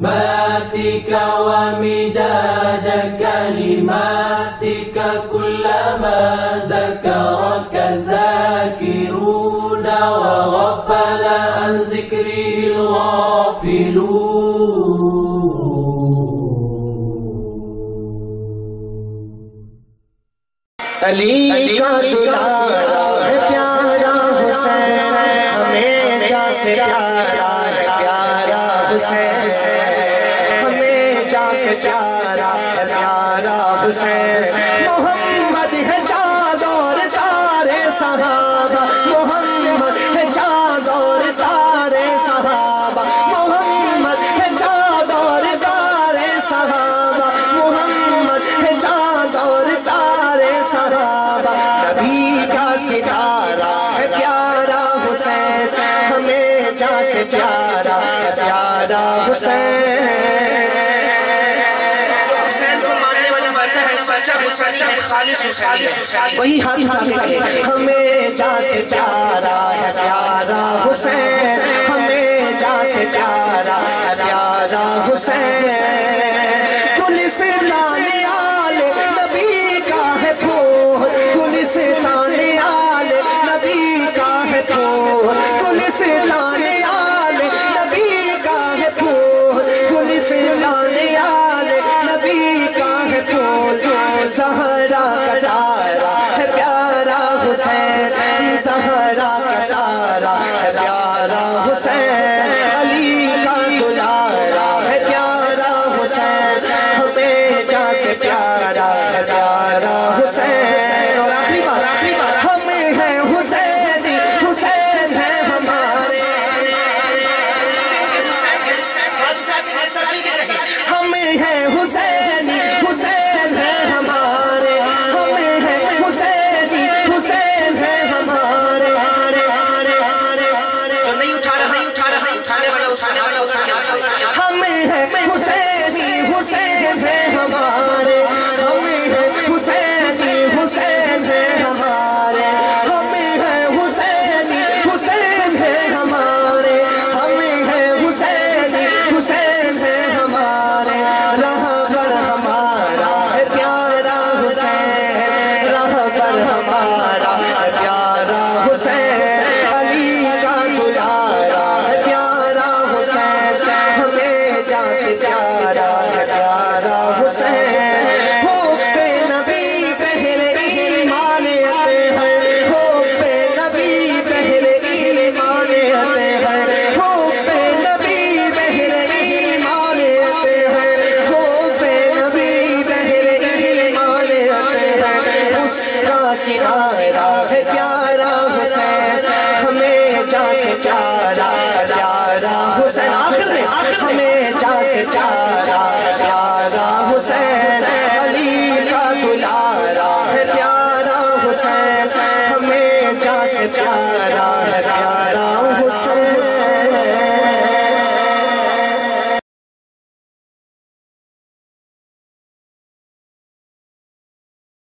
ماتك ومداد كلماتك كلما ذكرك ذاكرون وغفل عن ذكره الغافلون علی کا دلارا ہے پیارا حسین ہمیں جا سے پیارا ہے پیارا حسین ہمیں جا سے پیارا ہے پیارا حسین محمد ہے جاز اور چارے صحابہ محمد ہے جاز اور چارے صحابہ محمد ہے جاز اور چارے صحابہ محمد ہے جاز اور چارے صحابہ نبی کا ستارہ ہے پیارا حسین ہمیں جا سے پیارا ہے پیارا حسین وہی ہاتھ کہے ہمیں جا سے پیارا ہے پیارا حسین ہمیں جا سے پیارا ہے پیارا حسین گلستان آل نبی کا ہے پھول گلستان آل نبی کا ہے پھول گلستان آل نبی کا ہے پھول گلستان آل نبی کا ہے پھول زہرا کا زہرا ہے پیارا حسین زہرا کا زہرا ہے پیارا حسین علی کا دلارا ہے پیارا حسین ہمیں جا سے پیارا ہے پیارا حسین اور آخری بار ہمیں ہے حسینی حسین ہے ہمارے ہمیں ہے حسینی حسین ہے ہمارے ہمیں ہے حسینی حسین ہے ہمارے جو نہیں اٹھا رہا اٹھانے والا ہمیں ہے حسینی حسین ہے ہمارے ہمیں ہے حسینی حسین ہے ہمارے ہمیں ہے حسینی حسین ہے ہمارے ہمیں ہے حسینی حسین ہے ہمارے رہبر ہمارا ہے پیارا حسین رہبر ہمارا ہے پیارا حسین علی کا دلارا ہے پیارا حسین ہمیں جا سے پیارا ہے پیارا حسین ہو پہ نبی پہلے ایمان آتے ہیں ہو پہ نبی پہلے ایمان آتے ہیں ہو پہ نبی پہلے ایمان آتے ہیں ہو پہ نبی پہلے ایمان آتے ہیں اس کا کنارہ ہے پیارا حسین ہمیں جا سے پیارا پیارا حسین آخر میں ہمیں جا سے پیارا پیارا حسین علی کا دلارا ہے پیارا حسین ہمیں جا سے پیارا